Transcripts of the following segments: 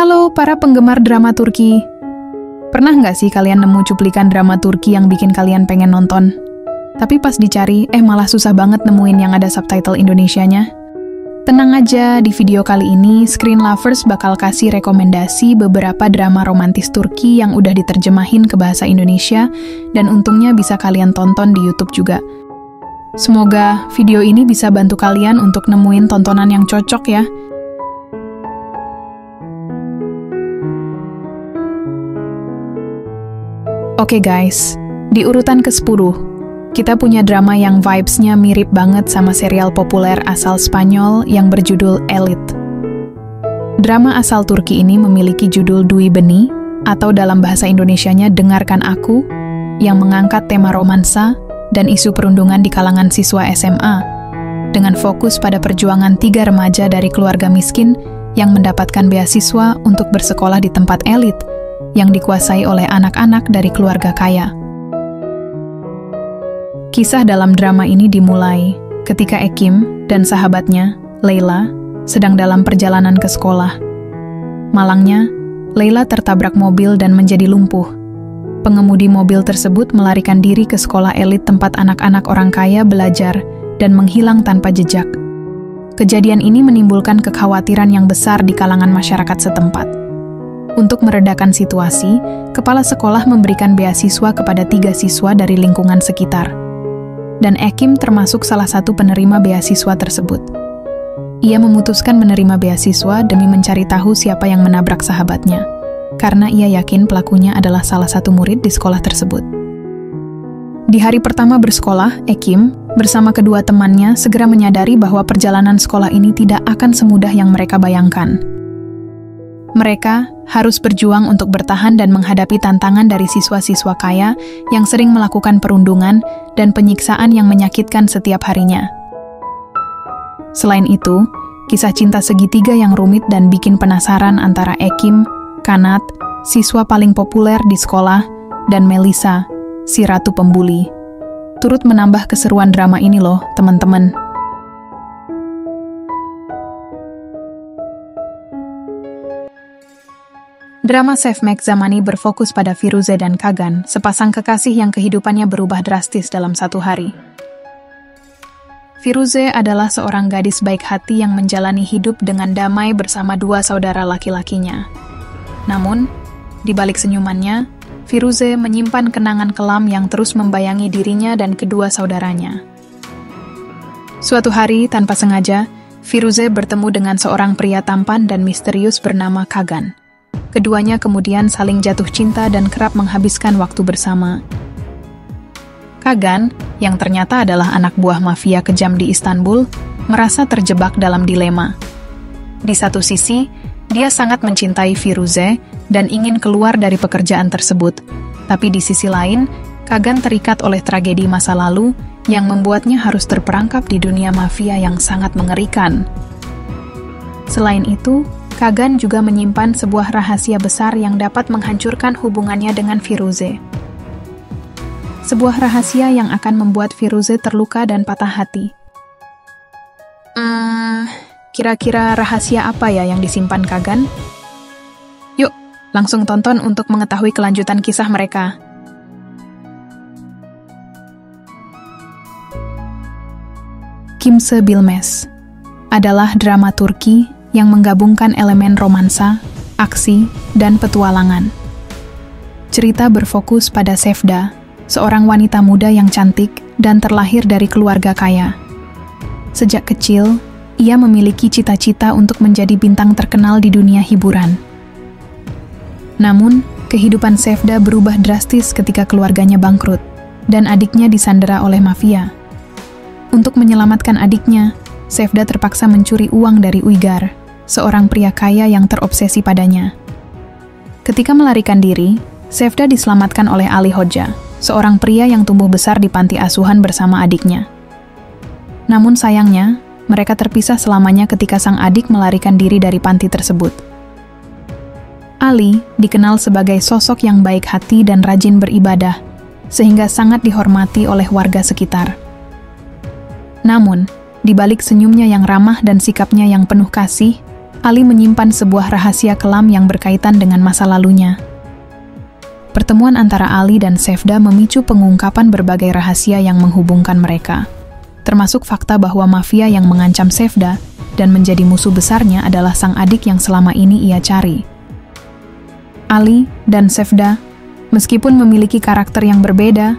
Halo para penggemar drama Turki. Pernah nggak sih kalian nemu cuplikan drama Turki yang bikin kalian pengen nonton? Tapi pas dicari, malah susah banget nemuin yang ada subtitle Indonesianya. Tenang aja, di video kali ini, Screen Lovers bakal kasih rekomendasi beberapa drama romantis Turki yang udah diterjemahin ke bahasa Indonesia, dan untungnya bisa kalian tonton di YouTube juga. Semoga video ini bisa bantu kalian untuk nemuin tontonan yang cocok ya. Oke guys, di urutan ke-10, kita punya drama yang vibes-nya mirip banget sama serial populer asal Spanyol yang berjudul Elite. Drama asal Turki ini memiliki judul Dui Beni, atau dalam bahasa Indonesianya Dengarkan Aku, yang mengangkat tema romansa dan isu perundungan di kalangan siswa SMA, dengan fokus pada perjuangan 3 remaja dari keluarga miskin yang mendapatkan beasiswa untuk bersekolah di tempat elit, yang dikuasai oleh anak-anak dari keluarga kaya. Kisah dalam drama ini dimulai ketika Ekim dan sahabatnya, Leila, sedang dalam perjalanan ke sekolah. Malangnya, Leila tertabrak mobil dan menjadi lumpuh. Pengemudi mobil tersebut melarikan diri ke sekolah elit tempat anak-anak orang kaya belajar dan menghilang tanpa jejak. Kejadian ini menimbulkan kekhawatiran yang besar di kalangan masyarakat setempat. Untuk meredakan situasi, kepala sekolah memberikan beasiswa kepada 3 siswa dari lingkungan sekitar. Dan Ekim termasuk salah satu penerima beasiswa tersebut. Ia memutuskan menerima beasiswa demi mencari tahu siapa yang menabrak sahabatnya, karena ia yakin pelakunya adalah salah satu murid di sekolah tersebut. Di hari pertama bersekolah, Ekim bersama kedua temannya segera menyadari bahwa perjalanan sekolah ini tidak akan semudah yang mereka bayangkan. Mereka harus berjuang untuk bertahan dan menghadapi tantangan dari siswa-siswa kaya yang sering melakukan perundungan dan penyiksaan yang menyakitkan setiap harinya. Selain itu, kisah cinta segitiga yang rumit dan bikin penasaran antara Ekim, Kanat, siswa paling populer di sekolah, dan Melisa, si ratu pembuli, turut menambah keseruan drama ini loh, teman-teman. Drama Sevmek Zamani berfokus pada Firuze dan Kagan, sepasang kekasih yang kehidupannya berubah drastis dalam satu hari. Firuze adalah seorang gadis baik hati yang menjalani hidup dengan damai bersama 2 saudara laki-lakinya. Namun, di balik senyumannya, Firuze menyimpan kenangan kelam yang terus membayangi dirinya dan kedua saudaranya. Suatu hari, tanpa sengaja, Firuze bertemu dengan seorang pria tampan dan misterius bernama Kagan. Keduanya kemudian saling jatuh cinta dan kerap menghabiskan waktu bersama. Kagan, yang ternyata adalah anak buah mafia kejam di Istanbul, merasa terjebak dalam dilema. Di satu sisi, dia sangat mencintai Firuze dan ingin keluar dari pekerjaan tersebut. Tapi di sisi lain, Kagan terikat oleh tragedi masa lalu yang membuatnya harus terperangkap di dunia mafia yang sangat mengerikan. Selain itu, Kagan juga menyimpan sebuah rahasia besar yang dapat menghancurkan hubungannya dengan Firuze. Sebuah rahasia yang akan membuat Firuze terluka dan patah hati. Kira-kira rahasia apa ya yang disimpan Kagan? Yuk, langsung tonton untuk mengetahui kelanjutan kisah mereka. Kimse Bilmez adalah drama Turki yang menggabungkan elemen romansa, aksi, dan petualangan. Cerita berfokus pada Sevda, seorang wanita muda yang cantik dan terlahir dari keluarga kaya. Sejak kecil, ia memiliki cita-cita untuk menjadi bintang terkenal di dunia hiburan. Namun, kehidupan Sevda berubah drastis ketika keluarganya bangkrut, dan adiknya disandera oleh mafia. Untuk menyelamatkan adiknya, Sevda terpaksa mencuri uang dari Uygar, seorang pria kaya yang terobsesi padanya. Ketika melarikan diri, Sevda diselamatkan oleh Ali Hoja, seorang pria yang tumbuh besar di panti asuhan bersama adiknya. Namun sayangnya, mereka terpisah selamanya ketika sang adik melarikan diri dari panti tersebut. Ali dikenal sebagai sosok yang baik hati dan rajin beribadah, sehingga sangat dihormati oleh warga sekitar. Namun, di balik senyumnya yang ramah dan sikapnya yang penuh kasih, Ali menyimpan sebuah rahasia kelam yang berkaitan dengan masa lalunya. Pertemuan antara Ali dan Sevda memicu pengungkapan berbagai rahasia yang menghubungkan mereka, termasuk fakta bahwa mafia yang mengancam Sevda dan menjadi musuh besarnya adalah sang adik yang selama ini ia cari. Ali dan Sevda, meskipun memiliki karakter yang berbeda,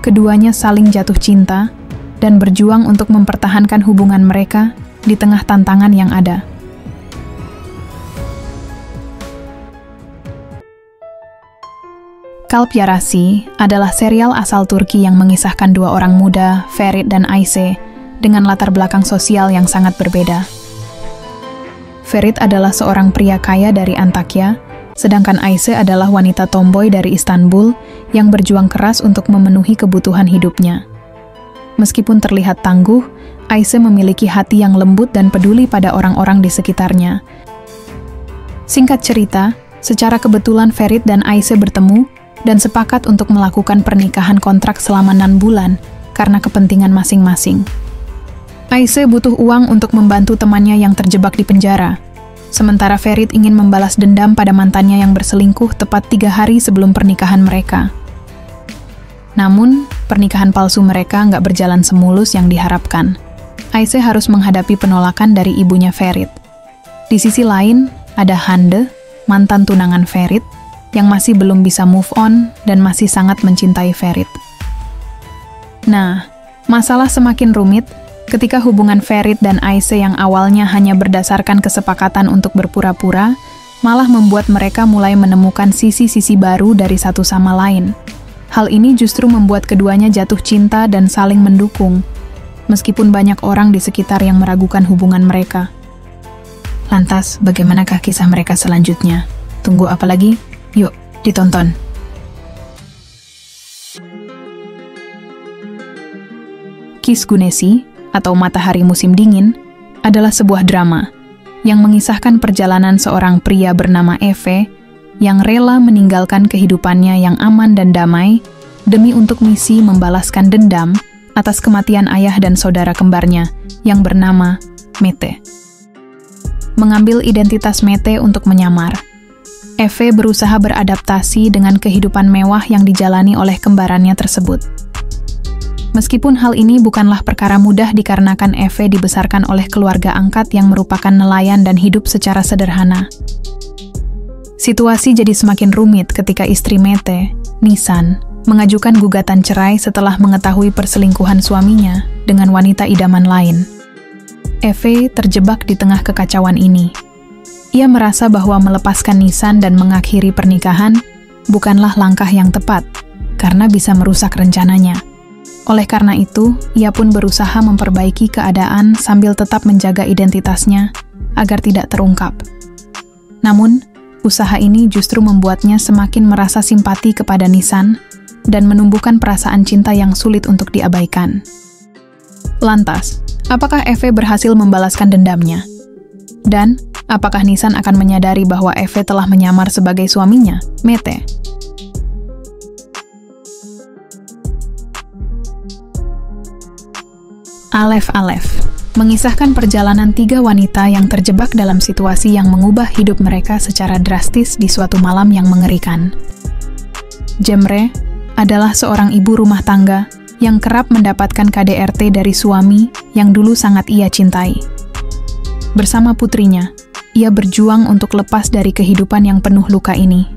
keduanya saling jatuh cinta dan berjuang untuk mempertahankan hubungan mereka di tengah tantangan yang ada. Kalp Yarasi adalah serial asal Turki yang mengisahkan dua orang muda, Ferit dan Ayse, dengan latar belakang sosial yang sangat berbeda. Ferit adalah seorang pria kaya dari Antakya, sedangkan Ayse adalah wanita tomboy dari Istanbul yang berjuang keras untuk memenuhi kebutuhan hidupnya. Meskipun terlihat tangguh, Ayse memiliki hati yang lembut dan peduli pada orang-orang di sekitarnya. Singkat cerita, secara kebetulan Ferit dan Ayse bertemu dan sepakat untuk melakukan pernikahan kontrak selama 6 bulan karena kepentingan masing-masing. Ayse butuh uang untuk membantu temannya yang terjebak di penjara, sementara Ferit ingin membalas dendam pada mantannya yang berselingkuh tepat 3 hari sebelum pernikahan mereka. Namun, pernikahan palsu mereka nggak berjalan semulus yang diharapkan. Ayse harus menghadapi penolakan dari ibunya Ferit. Di sisi lain, ada Hande, mantan tunangan Ferit, yang masih belum bisa move on dan masih sangat mencintai Ferit. Nah, masalah semakin rumit ketika hubungan Ferit dan Ayse yang awalnya hanya berdasarkan kesepakatan untuk berpura-pura, malah membuat mereka mulai menemukan sisi-sisi baru dari satu sama lain. Hal ini justru membuat keduanya jatuh cinta dan saling mendukung, meskipun banyak orang di sekitar yang meragukan hubungan mereka. Lantas, bagaimanakah kisah mereka selanjutnya? Tunggu apa lagi? Yuk, ditonton. Kiss Gunesi, atau Matahari Musim Dingin, adalah sebuah drama yang mengisahkan perjalanan seorang pria bernama Eve yang rela meninggalkan kehidupannya yang aman dan damai demi untuk misi membalaskan dendam atas kematian ayah dan saudara kembarnya yang bernama Mete. Mengambil identitas Mete untuk menyamar, Eve berusaha beradaptasi dengan kehidupan mewah yang dijalani oleh kembarannya tersebut. Meskipun hal ini bukanlah perkara mudah dikarenakan Eve dibesarkan oleh keluarga angkat yang merupakan nelayan dan hidup secara sederhana. Situasi jadi semakin rumit ketika istri Mete, Nisan, mengajukan gugatan cerai setelah mengetahui perselingkuhan suaminya dengan wanita idaman lain. Eve terjebak di tengah kekacauan ini. Ia merasa bahwa melepaskan Nisan dan mengakhiri pernikahan bukanlah langkah yang tepat, karena bisa merusak rencananya. Oleh karena itu, ia pun berusaha memperbaiki keadaan sambil tetap menjaga identitasnya agar tidak terungkap. Namun, usaha ini justru membuatnya semakin merasa simpati kepada Nisan dan menumbuhkan perasaan cinta yang sulit untuk diabaikan. Lantas, apakah Eve berhasil membalaskan dendamnya? Dan, apakah Nisan akan menyadari bahwa Eve telah menyamar sebagai suaminya, Mete? Alef mengisahkan perjalanan 3 wanita yang terjebak dalam situasi yang mengubah hidup mereka secara drastis di suatu malam yang mengerikan. Cemre adalah seorang ibu rumah tangga yang kerap mendapatkan KDRT dari suami yang dulu sangat ia cintai. Bersama putrinya, ia berjuang untuk lepas dari kehidupan yang penuh luka ini.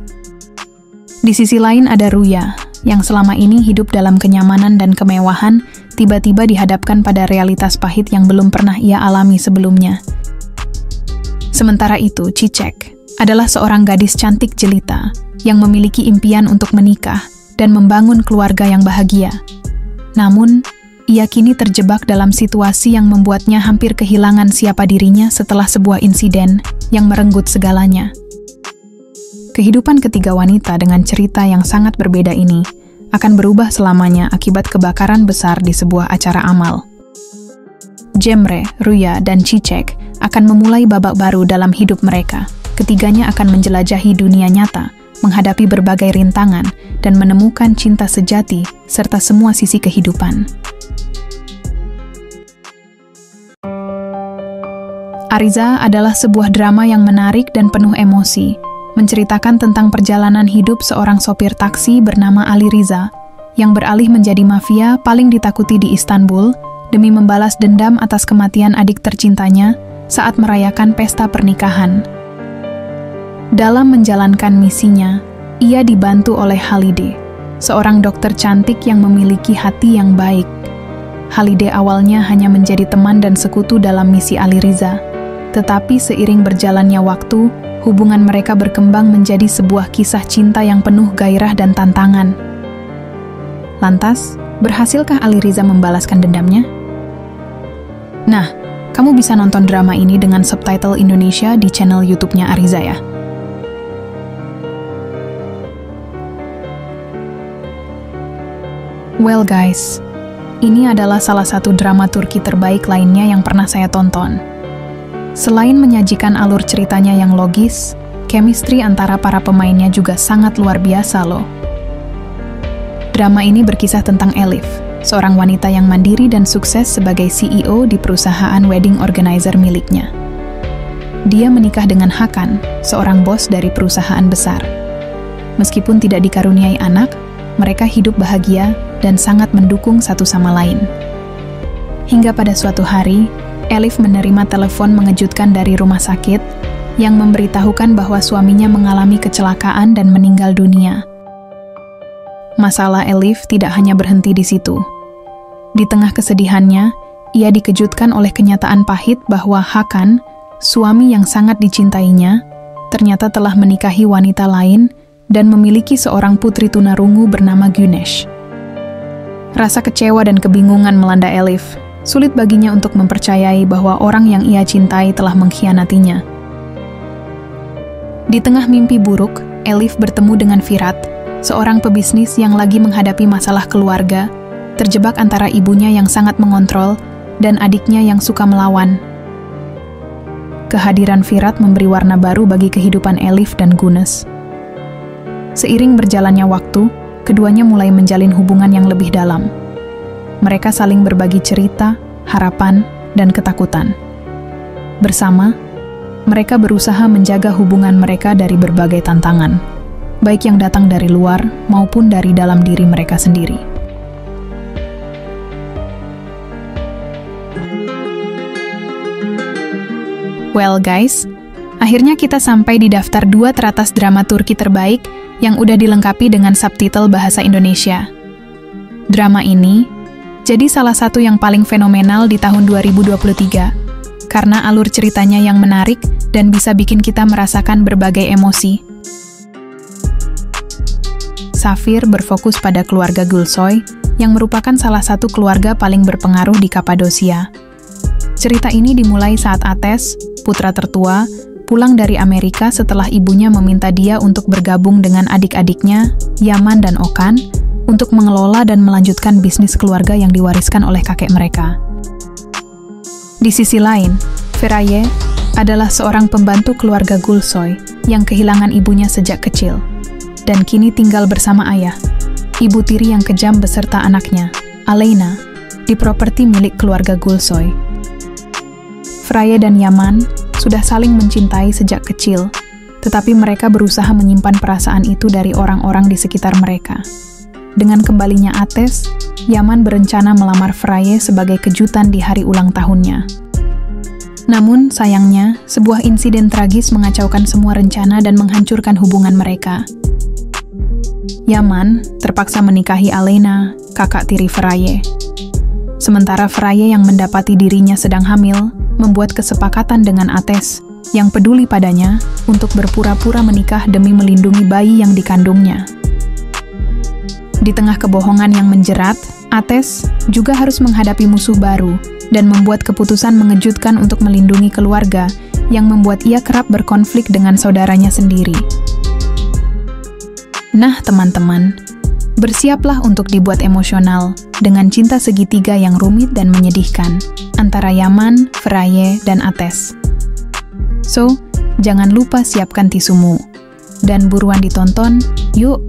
Di sisi lain ada Ruya, yang selama ini hidup dalam kenyamanan dan kemewahan, tiba-tiba dihadapkan pada realitas pahit yang belum pernah ia alami sebelumnya. Sementara itu, Cicek adalah seorang gadis cantik jelita yang memiliki impian untuk menikah dan membangun keluarga yang bahagia. Namun, ia kini terjebak dalam situasi yang membuatnya hampir kehilangan siapa dirinya setelah sebuah insiden yang merenggut segalanya. Kehidupan ketiga wanita dengan cerita yang sangat berbeda ini akan berubah selamanya akibat kebakaran besar di sebuah acara amal. Cemre, Ruya, dan Cicek akan memulai babak baru dalam hidup mereka. Ketiganya akan menjelajahi dunia nyata, menghadapi berbagai rintangan, dan menemukan cinta sejati serta semua sisi kehidupan. Ariza adalah sebuah drama yang menarik dan penuh emosi, menceritakan tentang perjalanan hidup seorang sopir taksi bernama Ali Riza, yang beralih menjadi mafia paling ditakuti di Istanbul demi membalas dendam atas kematian adik tercintanya saat merayakan pesta pernikahan. Dalam menjalankan misinya, ia dibantu oleh Halide, seorang dokter cantik yang memiliki hati yang baik. Halide awalnya hanya menjadi teman dan sekutu dalam misi Ali Riza, tetapi seiring berjalannya waktu, hubungan mereka berkembang menjadi sebuah kisah cinta yang penuh gairah dan tantangan. Lantas, berhasilkah Ali Riza membalaskan dendamnya? Nah, kamu bisa nonton drama ini dengan subtitle Indonesia di channel YouTube-nya Ariza ya. Well guys, ini adalah salah satu drama Turki terbaik lainnya yang pernah saya tonton. Selain menyajikan alur ceritanya yang logis, chemistry antara para pemainnya juga sangat luar biasa loh. Drama ini berkisah tentang Elif, seorang wanita yang mandiri dan sukses sebagai CEO di perusahaan wedding organizer miliknya. Dia menikah dengan Hakan, seorang bos dari perusahaan besar. Meskipun tidak dikaruniai anak, mereka hidup bahagia dan sangat mendukung satu sama lain. Hingga pada suatu hari, Elif menerima telepon mengejutkan dari rumah sakit yang memberitahukan bahwa suaminya mengalami kecelakaan dan meninggal dunia. Masalah Elif tidak hanya berhenti di situ. Di tengah kesedihannya, ia dikejutkan oleh kenyataan pahit bahwa Hakan, suami yang sangat dicintainya, ternyata telah menikahi wanita lain dan memiliki seorang putri tunarungu bernama Güneş. Rasa kecewa dan kebingungan melanda Elif. Sulit baginya untuk mempercayai bahwa orang yang ia cintai telah mengkhianatinya. Di tengah mimpi buruk, Elif bertemu dengan Firat, seorang pebisnis yang lagi menghadapi masalah keluarga, terjebak antara ibunya yang sangat mengontrol dan adiknya yang suka melawan. Kehadiran Firat memberi warna baru bagi kehidupan Elif dan Güneş. Seiring berjalannya waktu, keduanya mulai menjalin hubungan yang lebih dalam. Mereka saling berbagi cerita, harapan, dan ketakutan. Bersama, mereka berusaha menjaga hubungan mereka dari berbagai tantangan, baik yang datang dari luar maupun dari dalam diri mereka sendiri. Well guys, akhirnya kita sampai di daftar 2 teratas drama Turki terbaik yang udah dilengkapi dengan subtitle bahasa Indonesia. Drama ini jadi salah satu yang paling fenomenal di tahun 2023, karena alur ceritanya yang menarik dan bisa bikin kita merasakan berbagai emosi. Safir berfokus pada keluarga Gülsoy, yang merupakan salah satu keluarga paling berpengaruh di Kapadosia. Cerita ini dimulai saat Ateş, putra tertua, pulang dari Amerika setelah ibunya meminta dia untuk bergabung dengan adik-adiknya, Yaman dan Okan, untuk mengelola dan melanjutkan bisnis keluarga yang diwariskan oleh kakek mereka. Di sisi lain, Feraye adalah seorang pembantu keluarga Gülsoy yang kehilangan ibunya sejak kecil, dan kini tinggal bersama ayah, ibu tiri yang kejam beserta anaknya, Aleyna, di properti milik keluarga Gülsoy. Feraye dan Yaman sudah saling mencintai sejak kecil, tetapi mereka berusaha menyimpan perasaan itu dari orang-orang di sekitar mereka. Dengan kembalinya Ateş, Yaman berencana melamar Feraye sebagai kejutan di hari ulang tahunnya. Namun, sayangnya, sebuah insiden tragis mengacaukan semua rencana dan menghancurkan hubungan mereka. Yaman terpaksa menikahi Aleyna, kakak tiri Feraye. Sementara Feraye yang mendapati dirinya sedang hamil, membuat kesepakatan dengan Ateş, yang peduli padanya, untuk berpura-pura menikah demi melindungi bayi yang dikandungnya. Di tengah kebohongan yang menjerat, Ateş juga harus menghadapi musuh baru dan membuat keputusan mengejutkan untuk melindungi keluarga yang membuat ia kerap berkonflik dengan saudaranya sendiri. Nah, teman-teman, bersiaplah untuk dibuat emosional dengan cinta segitiga yang rumit dan menyedihkan antara Yaman, Feraye, dan Ateş. So, jangan lupa siapkan tisumu. Dan buruan ditonton, yuk!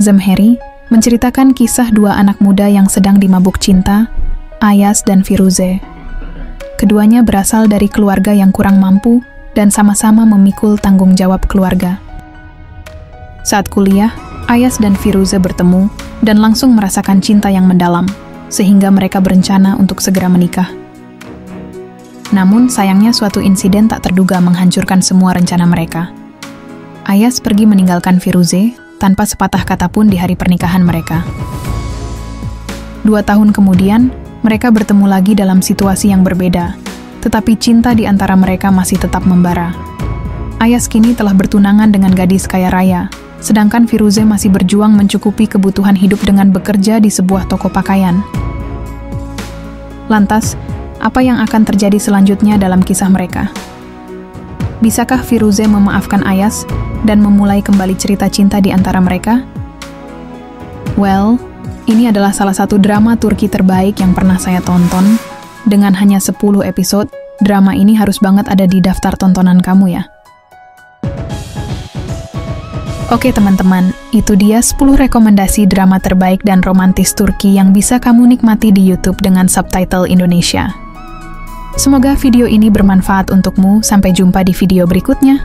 Zemheri menceritakan kisah dua anak muda yang sedang dimabuk cinta, Ayaz dan Firuze. Keduanya berasal dari keluarga yang kurang mampu dan sama-sama memikul tanggung jawab keluarga. Saat kuliah, Ayaz dan Firuze bertemu dan langsung merasakan cinta yang mendalam, sehingga mereka berencana untuk segera menikah. Namun, sayangnya suatu insiden tak terduga menghancurkan semua rencana mereka. Ayaz pergi meninggalkan Firuze tanpa sepatah kata pun di hari pernikahan mereka. 2 tahun kemudian, mereka bertemu lagi dalam situasi yang berbeda, tetapi cinta di antara mereka masih tetap membara. Ayaz kini telah bertunangan dengan gadis kaya raya, sedangkan Firuze masih berjuang mencukupi kebutuhan hidup dengan bekerja di sebuah toko pakaian. Lantas, apa yang akan terjadi selanjutnya dalam kisah mereka? Bisakah Firuze memaafkan Ayaz dan memulai kembali cerita cinta di antara mereka? Well, ini adalah salah satu drama Turki terbaik yang pernah saya tonton. Dengan hanya 10 episode, drama ini harus banget ada di daftar tontonan kamu ya. Oke teman-teman, itu dia 10 rekomendasi drama terbaik dan romantis Turki yang bisa kamu nikmati di YouTube dengan subtitle Indonesia. Semoga video ini bermanfaat untukmu. Sampai jumpa di video berikutnya.